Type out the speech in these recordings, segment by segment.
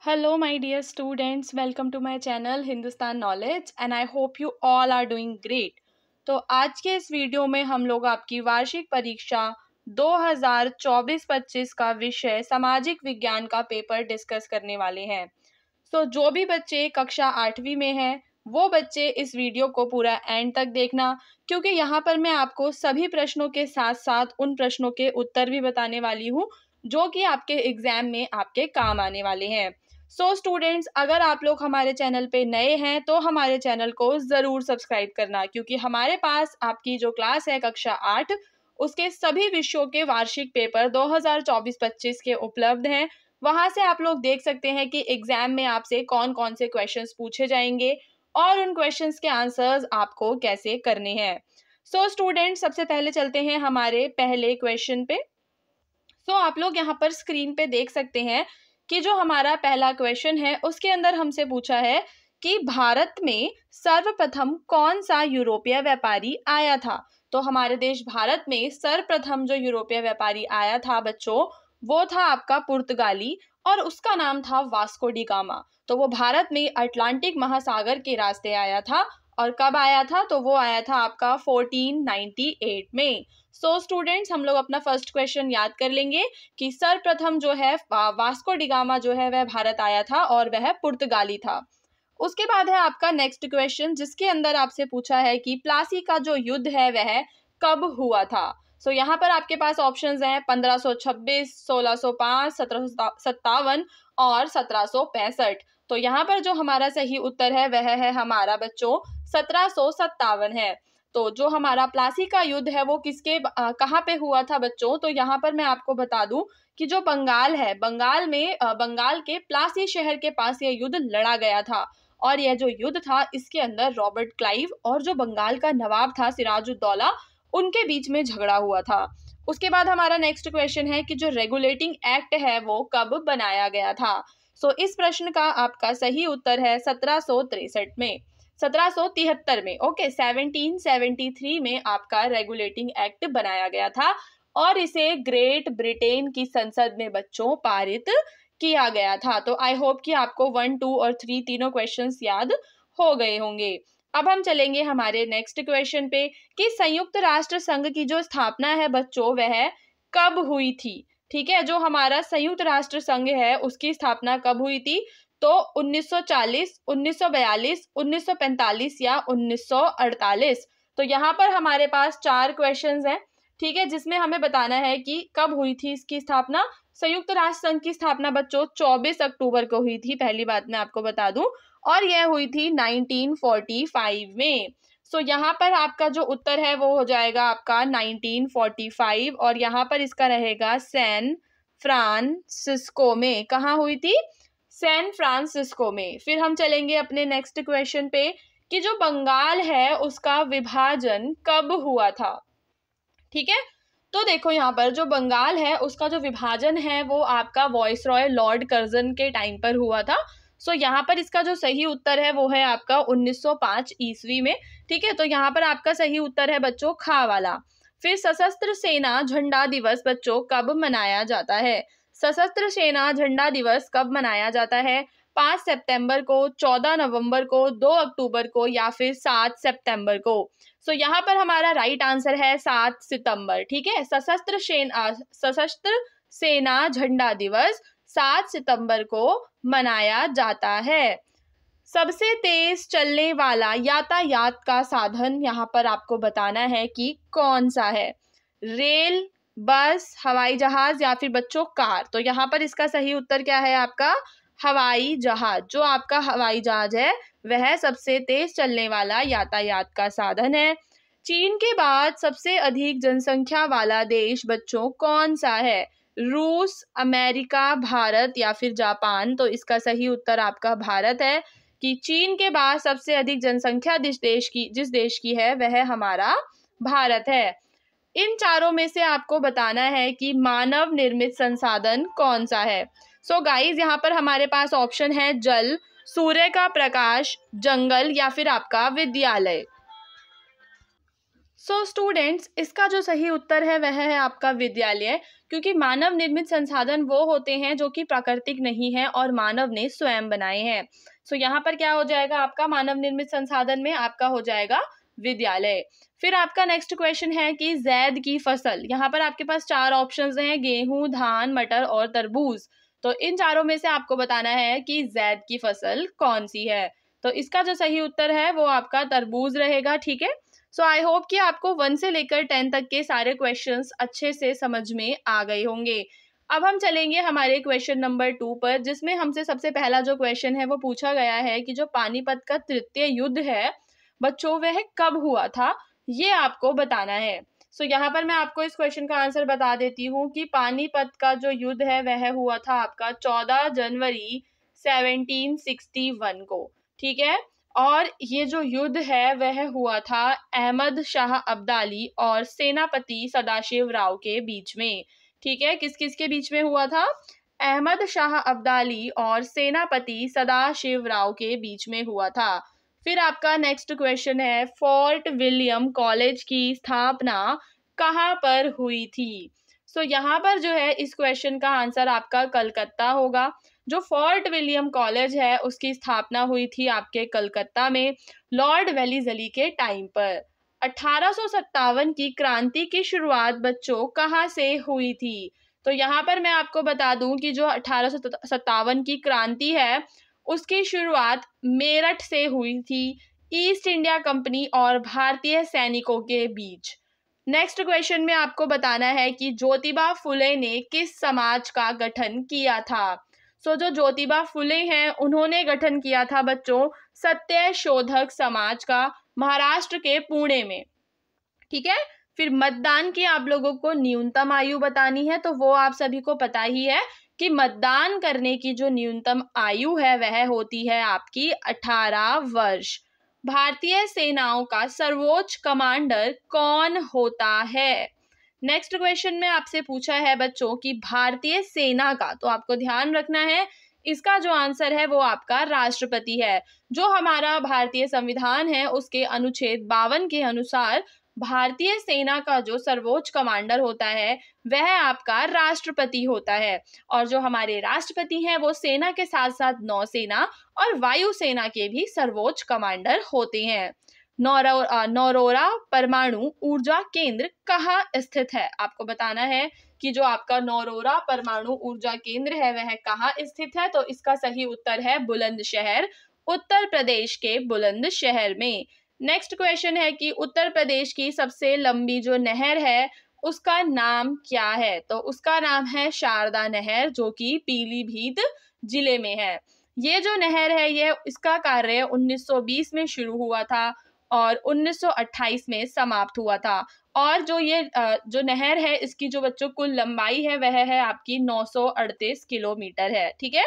Hello, my dear students. Welcome to my channel Hindustan Knowledge and I hope you all are doing great. तो आज के इस video में हम लोग आपकी वार्षिक परीक्षा 2024-25 का विषय सामाजिक विज्ञान का पेपर डिस्कस करने वाले हैं। जो भी बच्चे कक्षा 8वीं में हैं वो बच्चे इस वीडियो को पूरा एंड तक देखना, क्योंकि यहाँ पर मैं आपको सभी प्रश्नों के साथ साथ उन प्रश्नों के उत्तर भी बताने वाली हूँ जो कि आपके एग्जाम में आपके काम आने वाले हैं। स्टूडेंट्स, अगर आप लोग हमारे चैनल पे नए हैं तो हमारे चैनल को ज़रूर सब्सक्राइब करना, क्योंकि हमारे पास आपकी जो क्लास है कक्षा 8 उसके सभी विषयों के वार्षिक पेपर 2024-25 के उपलब्ध हैं। वहां से आप लोग देख सकते हैं कि एग्जाम में आपसे कौन कौन से क्वेश्चंस पूछे जाएंगे और उन क्वेश्चंस के आंसर्स आपको कैसे करने हैं। स्टूडेंट्स, सबसे पहले चलते हैं हमारे पहले क्वेश्चन पे। आप लोग यहाँ पर स्क्रीन पे देख सकते हैं कि जो हमारा पहला क्वेश्चन है उसके अंदर हमसे पूछा है कि भारत में सर्वप्रथम कौन सा यूरोपीय व्यापारी आया था। तो हमारे देश भारत में सर्वप्रथम जो यूरोपीय व्यापारी आया था बच्चों, वो था आपका पुर्तगाली और उसका नाम था वास्को डी गामा। तो वो भारत में अटलांटिक महासागर के रास्ते आया था और कब आया था, तो वो आया था आपका 1498 में। स्टूडेंट्स, हम लोग अपना फर्स्ट क्वेश्चन याद कर लेंगे कि सर्वप्रथम जो है वास्को डी गामा जो है वह भारत आया था और वह पुर्तगाली था। उसके बाद है आपका नेक्स्ट क्वेश्चन, जिसके अंदर आपसे पूछा है कि प्लासी का जो युद्ध है वह कब हुआ था। यहाँ पर आपके पास ऑप्शंस हैं 1526, 1605, 1757 और 1765। तो यहाँ पर जो हमारा सही उत्तर है वह है हमारा बच्चों 1757 है। तो जो हमारा प्लासी का युद्ध है वो किसके कहाँ पे हुआ था बच्चों, तो यहाँ पर मैं आपको बता दूं कि जो बंगाल है, बंगाल में बंगाल के प्लासी शहर के पास यह युद्ध लड़ा गया था। और यह जो युद्ध था इसके अंदर रॉबर्ट क्लाइव और जो बंगाल का नवाब था सिराजुद्दौला, उनके बीच में झगड़ा हुआ था। उसके बाद हमारा नेक्स्ट क्वेश्चन है कि जो रेगुलेटिंग एक्ट है वो कब बनाया गया था। इस प्रश्न का आपका सही उत्तर है 1763 में, 1773 में। ओके, 1773 में आपका रेगुलेटिंग एक्ट बनाया गया था और इसे ग्रेट ब्रिटेन की संसद में बच्चों पारित किया गया था। तो आई होप कि आपको 1, 2 और 3 तीनों क्वेश्चंस याद हो गए होंगे। अब हम चलेंगे हमारे नेक्स्ट क्वेश्चन पे कि संयुक्त राष्ट्र संघ की जो स्थापना है बच्चों वह कब हुई थी। ठीक है, जो हमारा संयुक्त राष्ट्र संघ है उसकी स्थापना कब हुई थी, तो 1940, 1942, 1945 या 1948। तो यहाँ पर हमारे पास 4 क्वेश्चंस हैं, ठीक है, जिसमें हमें बताना है कि कब हुई थी इसकी स्थापना। संयुक्त राष्ट्र संघ की स्थापना बच्चों 24 अक्टूबर को हुई थी, पहली बात मैं आपको बता दूं, और यह हुई थी 1945 में। यहाँ पर आपका जो उत्तर है वो हो जाएगा आपका 1945 और यहाँ पर इसका रहेगा सैन फ्रांसिस्को में। कहाँ हुई थी? सैन फ्रांसिस्को में। फिर हम चलेंगे अपने नेक्स्ट क्वेश्चन पे कि जो बंगाल है उसका विभाजन कब हुआ था। ठीक है, तो देखो यहाँ पर जो बंगाल है उसका जो विभाजन है वो आपका वॉइसरॉय लॉर्ड कर्जन के टाइम पर हुआ था। यहाँ पर इसका जो सही उत्तर है वो है आपका 1905 ईस्वी में। ठीक है, तो यहाँ पर आपका सही उत्तर है बच्चों खा वाला। फिर सशस्त्र सेना झंडा दिवस बच्चों कब मनाया जाता है। सशस्त्र सेना झंडा दिवस कब मनाया जाता है? 5 सितंबर को, 14 नवंबर को, 2 अक्टूबर को या फिर 7 सितंबर को। यहाँ पर हमारा राइट आंसर है 7 सितंबर। ठीक है, सशस्त्र सेना झंडा दिवस 7 सितंबर को मनाया जाता है। सबसे तेज चलने वाला यातायात का साधन यहाँ पर आपको बताना है कि कौन सा है। रेल, बस, हवाई जहाज या फिर बच्चों कार। तो यहाँ पर इसका सही उत्तर क्या है आपका? हवाई जहाज। जो आपका हवाई जहाज है वह सबसे तेज चलने वाला यातायात का साधन है। चीन के बाद सबसे अधिक जनसंख्या वाला देश बच्चों कौन सा है? रूस, अमेरिका, भारत या फिर जापान। तो इसका सही उत्तर आपका भारत है कि चीन के बाद सबसे अधिक जनसंख्या जिस देश की है वह हमारा भारत है। इन चारों में से आपको बताना है कि मानव निर्मित संसाधन कौन सा है। गाइस, यहाँ पर हमारे पास ऑप्शन है जल, सूर्य का प्रकाश, जंगल या फिर आपका विद्यालय। स्टूडेंट्स, इसका जो सही उत्तर है वह है आपका विद्यालय, क्योंकि मानव निर्मित संसाधन वो होते हैं जो कि प्राकृतिक नहीं है और मानव ने स्वयं बनाए हैं। सो यहाँ पर क्या हो जाएगा आपका मानव निर्मित संसाधन में आपका हो जाएगा विद्यालय। फिर आपका नेक्स्ट क्वेश्चन है कि जैद की फसल, यहाँ पर आपके पास 4 ऑप्शंस हैं, गेहूं, धान, मटर और तरबूज। तो इन चारों में से आपको बताना है कि जैद की फसल कौन सी है। तो इसका जो सही उत्तर है वो आपका तरबूज रहेगा। ठीक है, सो आई होप कि आपको 1 से लेकर 10 तक के सारे क्वेश्चंस अच्छे से समझ में आ गए होंगे। अब हम चलेंगे हमारे क्वेश्चन नंबर 2 पर, जिसमें हमसे सबसे पहला जो क्वेश्चन है वो पूछा गया है कि जो पानीपत का तृतीय युद्ध है बच्चों वह कब हुआ था, ये आपको बताना है। सो यहाँ पर मैं आपको इस क्वेश्चन का आंसर बता देती हूँ कि पानीपत का जो युद्ध है वह हुआ था आपका 14 जनवरी 1761 को। ठीक है, और ये जो युद्ध है वह हुआ था अहमद शाह अब्दाली और सेनापति सदाशिव राव के बीच में। ठीक है, किस किस के बीच में हुआ था? अहमद शाह अब्दाली और सेनापति सदाशिव राव के बीच में हुआ था। फिर आपका नेक्स्ट क्वेश्चन है, फोर्ट विलियम कॉलेज की स्थापना कहाँ पर हुई थी? सो यहाँ पर जो है इस क्वेश्चन का आंसर आपका कलकत्ता होगा। जो फोर्ट विलियम कॉलेज है उसकी स्थापना हुई थी आपके कलकत्ता में लॉर्ड वेलीजली के टाइम पर। 1857 की क्रांति की शुरुआत बच्चों कहाँ से हुई थी? तो यहाँ पर मैं आपको बता दूं कि जो 1857 की क्रांति है उसकी शुरुआत मेरठ से हुई थी, ईस्ट इंडिया कंपनी और भारतीय सैनिकों के बीच। नेक्स्ट क्वेश्चन में आपको बताना है कि ज्योतिबा फुले ने किस समाज का गठन किया था? सो जो ज्योतिबा फुले हैं उन्होंने गठन किया था बच्चों सत्य शोधक समाज का, महाराष्ट्र के पुणे में। ठीक है, फिर मतदान की आप लोगों को न्यूनतम आयु बतानी है, तो वो आप सभी को पता ही है कि मतदान करने की जो न्यूनतम आयु है वह होती है आपकी 18 वर्ष। भारतीय सेनाओं का सर्वोच्च कमांडर कौन होता है? नेक्स्ट क्वेश्चन में आपसे पूछा है बच्चों कि भारतीय सेना का, तो आपको ध्यान रखना है इसका जो आंसर है वो आपका राष्ट्रपति है। जो हमारा भारतीय संविधान है उसके अनुच्छेद 52 के अनुसार भारतीय सेना का जो सर्वोच्च कमांडर होता है वह आपका राष्ट्रपति होता है। और जो हमारे राष्ट्रपति हैं वो सेना के साथ साथ नौसेना और वायुसेना के भी सर्वोच्च कमांडर होते हैं। नौरोरा परमाणु ऊर्जा केंद्र कहाँ स्थित है? आपको बताना है कि जो आपका नौरोरा परमाणु ऊर्जा केंद्र है वह कहाँ स्थित है। तो इसका सही उत्तर है बुलंदशहर, उत्तर प्रदेश के बुलंदशहर में। नेक्स्ट क्वेश्चन है कि उत्तर प्रदेश की सबसे लंबी जो नहर है उसका नाम क्या है? तो उसका नाम है शारदा नहर, जो कि पीलीभीत जिले में है। ये जो नहर है यह इसका कार्य 1920 में शुरू हुआ था और 1928 में समाप्त हुआ था। और जो ये जो नहर है इसकी जो बच्चों कुल लंबाई है वह है आपकी 938 किलोमीटर है। ठीक है,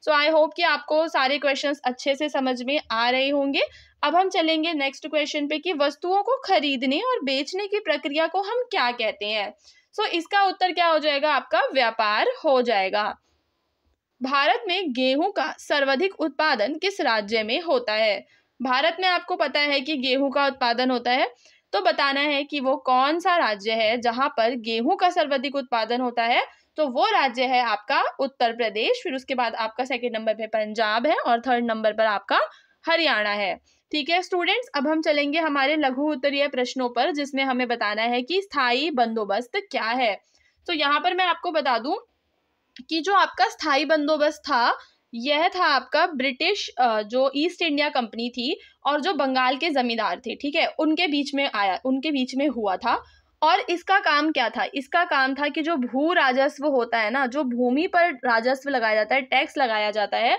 सो आई होप कि आपको सारे क्वेश्चंस अच्छे से समझ में आ रहे होंगे। अब हम चलेंगे नेक्स्ट क्वेश्चन पे कि वस्तुओं को खरीदने और बेचने की प्रक्रिया को हम क्या कहते हैं? सो इसका उत्तर क्या हो जाएगा? आपका व्यापार हो जाएगा। भारत में गेहूं का सर्वाधिक उत्पादन किस राज्य में होता है? भारत में आपको पता है कि गेहूं का उत्पादन होता है, तो बताना है कि वो कौन सा राज्य है जहां पर गेहूं का सर्वाधिक उत्पादन होता है। तो वो राज्य है आपका उत्तर प्रदेश, फिर उसके बाद आपका सेकंड नंबर पे पंजाब है और थर्ड नंबर पर आपका हरियाणा है। ठीक है स्टूडेंट्स, अब हम चलेंगे हमारे लघु उत्तरीय प्रश्नों पर, जिसमें हमें बताना है कि स्थायी बंदोबस्त क्या है। तो यहाँ पर मैं आपको बता दूं कि जो आपका स्थायी बंदोबस्त था यह था आपका ब्रिटिश जो ईस्ट इंडिया कंपनी थी और जो बंगाल के जमींदार थे, ठीक है, उनके बीच में हुआ था। और इसका काम क्या था? इसका काम था कि जो भू राजस्व होता है ना, जो भूमि पर राजस्व लगाया जाता है, टैक्स लगाया जाता है,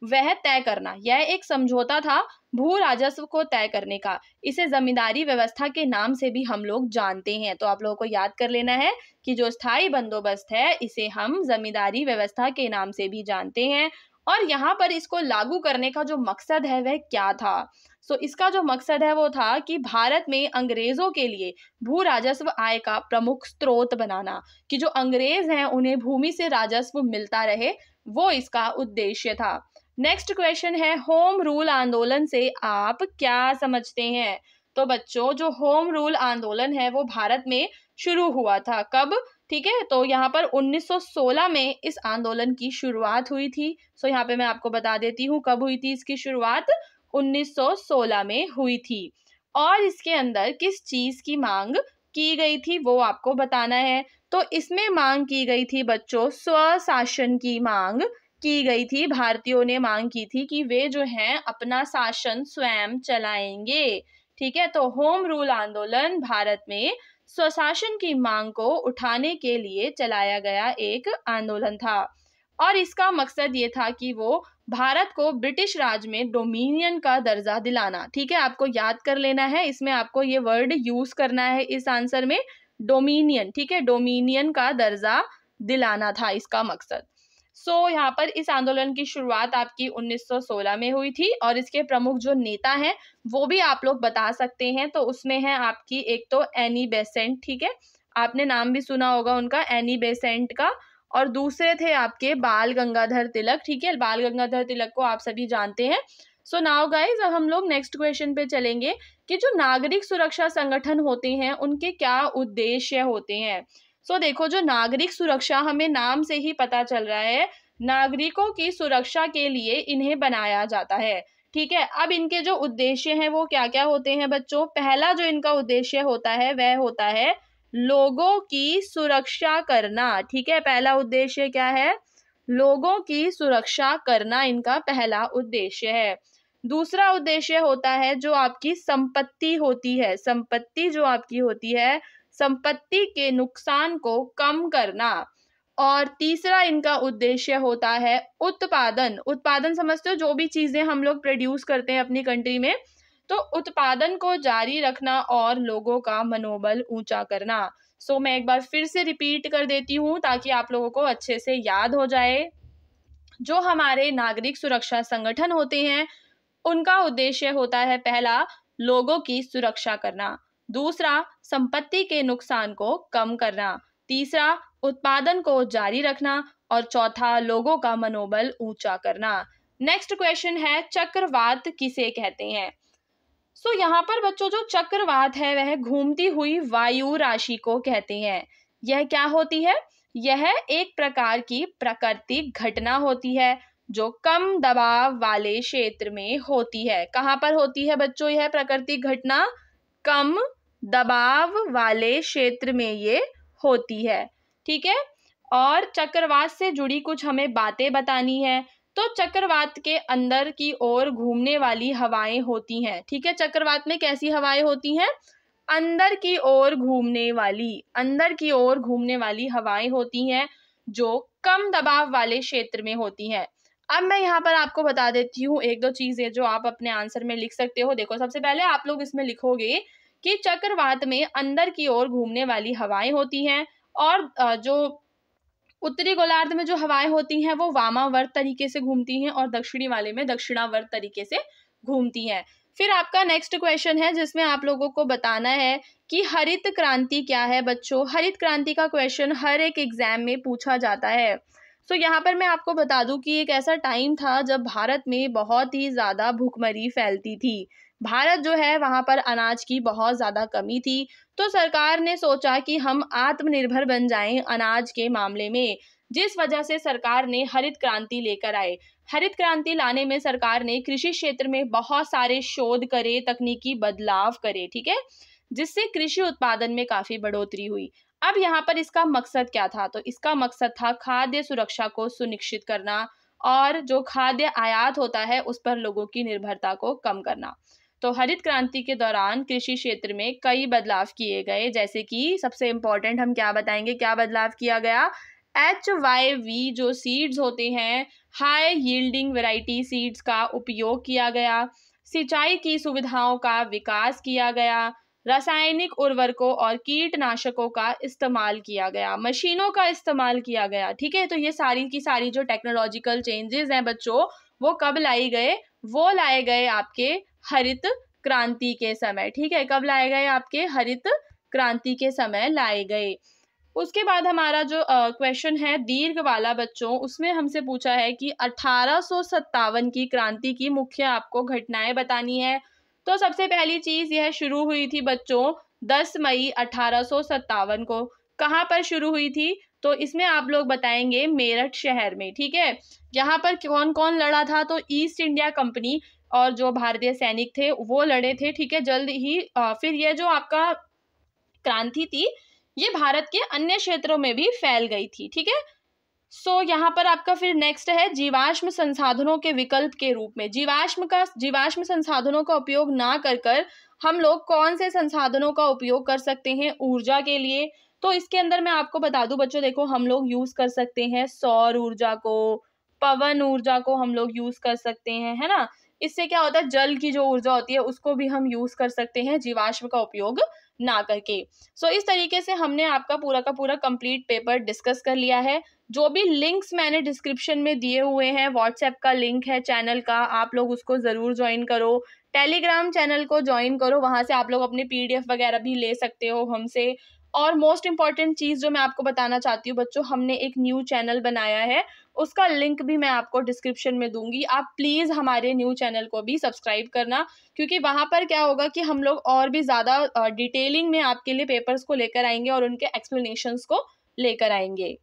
वह तय करना। यह एक समझौता था भू राजस्व को तय करने का। इसे जमींदारी व्यवस्था के नाम से भी हम लोग जानते हैं। तो आप लोगों को याद कर लेना है कि जो स्थायी बंदोबस्त है इसे हम जमींदारी व्यवस्था के नाम से भी जानते हैं। और यहाँ पर इसको लागू करने का जो मकसद है वह क्या था? सो इसका जो मकसद है वो था कि भारत में अंग्रेजों के लिए भू राजस्व आय का प्रमुख स्रोत बनाना, कि जो अंग्रेज हैं उन्हें भूमि से राजस्व मिलता रहे, वो इसका उद्देश्य था। नेक्स्ट क्वेश्चन है, होम रूल आंदोलन से आप क्या समझते हैं? तो बच्चों जो होम रूल आंदोलन है वो भारत में शुरू हुआ था। कब? ठीक है। तो यहाँ पर 1916 में इस आंदोलन की शुरुआत हुई थी। सो यहाँ पे मैं आपको बता देती हूँ कब हुई थी इसकी शुरुआत, 1916 में हुई थी। और इसके अंदर किस चीज की मांग की गई थी वो आपको बताना है। तो इसमें मांग की गई थी बच्चों स्वशासन की मांग की गई थी। भारतीयों ने मांग की थी कि वे जो हैं अपना शासन स्वयं चलाएंगे। ठीक है। तो होम रूल आंदोलन भारत में स्वशासन की मांग को उठाने के लिए चलाया गया एक आंदोलन था। और इसका मकसद ये था कि वो भारत को ब्रिटिश राज में डोमिनियन का दर्जा दिलाना। ठीक है, आपको याद कर लेना है, इसमें आपको ये वर्ड यूज करना है इस आंसर में, डोमिनियन। ठीक है, डोमिनियन का दर्जा दिलाना था इसका मकसद। यहाँ पर इस आंदोलन की शुरुआत आपकी 1916 में हुई थी और इसके प्रमुख जो नेता हैं वो भी आप लोग बता सकते हैं। तो उसमें है आपकी एक तो एनी बेसेंट, ठीक है, आपने नाम भी सुना होगा उनका, एनी बेसेंट का। और दूसरे थे आपके बाल गंगाधर तिलक। ठीक है, बाल गंगाधर तिलक को आप सभी जानते हैं। सो नाउ गाइज, अब हम लोग नेक्स्ट क्वेश्चन पे चलेंगे कि जो नागरिक सुरक्षा संगठन होते हैं उनके क्या उद्देश्य होते हैं। देखो, जो नागरिक सुरक्षा, हमें नाम से ही पता चल रहा है, नागरिकों की सुरक्षा के लिए इन्हें बनाया जाता है। ठीक है, अब इनके जो उद्देश्य हैं वो क्या क्या होते हैं बच्चों। पहला जो इनका उद्देश्य होता है वह होता है लोगों की सुरक्षा करना। ठीक है, पहला उद्देश्य क्या है, लोगों की सुरक्षा करना इनका पहला उद्देश्य है। दूसरा उद्देश्य होता है जो आपकी संपत्ति होती है, संपत्ति जो आपकी होती है, संपत्ति के नुकसान को कम करना। और तीसरा इनका उद्देश्य होता है उत्पादन। उत्पादन समझते हो, जो भी चीजें हम लोग प्रोड्यूस करते हैं अपनी कंट्री में, तो उत्पादन को जारी रखना और लोगों का मनोबल ऊंचा करना। मैं एक बार फिर से रिपीट कर देती हूँ ताकि आप लोगों को अच्छे से याद हो जाए। जो हमारे नागरिक सुरक्षा संगठन होते हैं उनका उद्देश्य होता है पहला लोगों की सुरक्षा करना, दूसरा संपत्ति के नुकसान को कम करना, तीसरा उत्पादन को जारी रखना और चौथा लोगों का मनोबल ऊंचा करना। नेक्स्ट क्वेश्चन है, चक्रवात किसे कहते हैं। यहाँ पर बच्चों जो चक्रवात है वह घूमती हुई वायु राशि को कहते हैं। यह क्या होती है, यह एक प्रकार की प्राकृतिक घटना होती है जो कम दबाव वाले क्षेत्र में होती है। कहाँ पर होती है बच्चों यह प्राकृतिक घटना, कम दबाव वाले क्षेत्र में ये होती है। ठीक है, और चक्रवात से जुड़ी कुछ हमें बातें बतानी है। तो चक्रवात के अंदर की ओर घूमने वाली हवाएं होती हैं। ठीक है, चक्रवात में कैसी हवाएं होती हैं, अंदर की ओर घूमने वाली, अंदर की ओर घूमने वाली हवाएं होती हैं जो कम दबाव वाले क्षेत्र में होती हैं। अब मैं यहाँ पर आपको बता देती हूँ एक दो चीजें जो आप अपने आंसर में लिख सकते हो। देखो, सबसे पहले आप लोग इसमें लिखोगे कि चक्रवात में अंदर की ओर घूमने वाली हवाएं होती हैं और जो उत्तरी गोलार्ध में जो हवाएं होती हैं वो वामावर्त तरीके से घूमती हैं और दक्षिणी वाले में दक्षिणावर्त तरीके से घूमती हैं। फिर आपका नेक्स्ट क्वेश्चन है जिसमें आप लोगों को बताना है कि हरित क्रांति क्या है बच्चों। हरित क्रांति का क्वेश्चन हर एक एग्जाम में पूछा जाता है। यहाँ पर मैं आपको बता दूं कि एक ऐसा टाइम था जब भारत में बहुत ही ज्यादा भूखमरी फैलती थी। भारत जो है वहां पर अनाज की बहुत ज्यादा कमी थी। तो सरकार ने सोचा कि हम आत्मनिर्भर बन जाएं अनाज के मामले में, जिस वजह से सरकार ने हरित क्रांति लेकर आए। हरित क्रांति लाने में सरकार ने कृषि क्षेत्र में बहुत सारे शोध करे, तकनीकी बदलाव करे। ठीक है, जिससे कृषि उत्पादन में काफी बढ़ोतरी हुई। अब यहाँ पर इसका मकसद क्या था, तो इसका मकसद था खाद्य सुरक्षा को सुनिश्चित करना और जो खाद्य आयात होता है उस पर लोगों की निर्भरता को कम करना। तो हरित क्रांति के दौरान कृषि क्षेत्र में कई बदलाव किए गए, जैसे कि सबसे इम्पोर्टेंट हम क्या बताएंगे, क्या बदलाव किया गया। HYV जो सीड्स होते हैं, हाई यील्डिंग वैरायटी सीड्स का उपयोग किया गया। सिंचाई की सुविधाओं का विकास किया गया। रासायनिक उर्वरकों और कीटनाशकों का इस्तेमाल किया गया। मशीनों का इस्तेमाल किया गया। ठीक है, तो ये सारी की सारी जो टेक्नोलॉजिकल चेंजेस हैं बच्चों वो कब लाई गए, वो लाए गए आपके हरित क्रांति के समय। ठीक है, कब लाए गए, आपके हरित क्रांति के समय लाए गए। उसके बाद हमारा जो क्वेश्चन है दीर्घ वाला बच्चों, उसमें हमसे पूछा है कि 1857 की क्रांति की मुख्य आपको घटनाएं बतानी है। तो सबसे पहली चीज यह शुरू हुई थी बच्चों 10 मई 1857 को। कहाँ पर शुरू हुई थी? तो इसमें आप लोग बताएंगे मेरठ शहर में, ठीक है। यहाँ पर कौन कौन लड़ा था? तो ईस्ट इंडिया कंपनी और जो भारतीय सैनिक थे वो लड़े थे, ठीक है। जल्द ही फिर ये जो आपका क्रांति थी ये भारत के अन्य क्षेत्रों में भी फैल गई थी, ठीक है। यहाँ पर आपका फिर नेक्स्ट है जीवाश्म संसाधनों के विकल्प के रूप में। जीवाश्म संसाधनों का उपयोग ना कर हम लोग कौन से संसाधनों का उपयोग कर सकते हैं ऊर्जा के लिए? तो इसके अंदर मैं आपको बता दूं बच्चों, देखो हम लोग यूज कर सकते हैं सौर ऊर्जा को, पवन ऊर्जा को हम लोग यूज कर सकते हैं, है ना। इससे क्या होता है, जल की जो ऊर्जा होती है उसको भी हम यूज कर सकते हैं जीवाश्म का उपयोग ना करके। इस तरीके से हमने आपका पूरा का पूरा कंप्लीट पेपर डिस्कस कर लिया है। जो भी लिंक्स मैंने डिस्क्रिप्शन में दिए हुए हैं, व्हाट्सएप का लिंक है चैनल का, आप लोग उसको ज़रूर ज्वाइन करो। टेलीग्राम चैनल को ज्वाइन करो, वहाँ से आप लोग अपने पीडीएफ वगैरह भी ले सकते हो हमसे। और मोस्ट इम्पॉर्टेंट चीज़ जो मैं आपको बताना चाहती हूँ बच्चों, हमने एक न्यू चैनल बनाया है, उसका लिंक भी मैं आपको डिस्क्रिप्शन में दूंगी। आप प्लीज़ हमारे न्यू चैनल को भी सब्सक्राइब करना, क्योंकि वहाँ पर क्या होगा कि हम लोग और भी ज़्यादा डिटेलिंग में आपके लिए पेपर्स को लेकर आएंगे और उनके एक्सप्लेनेशंस को लेकर आएंगे।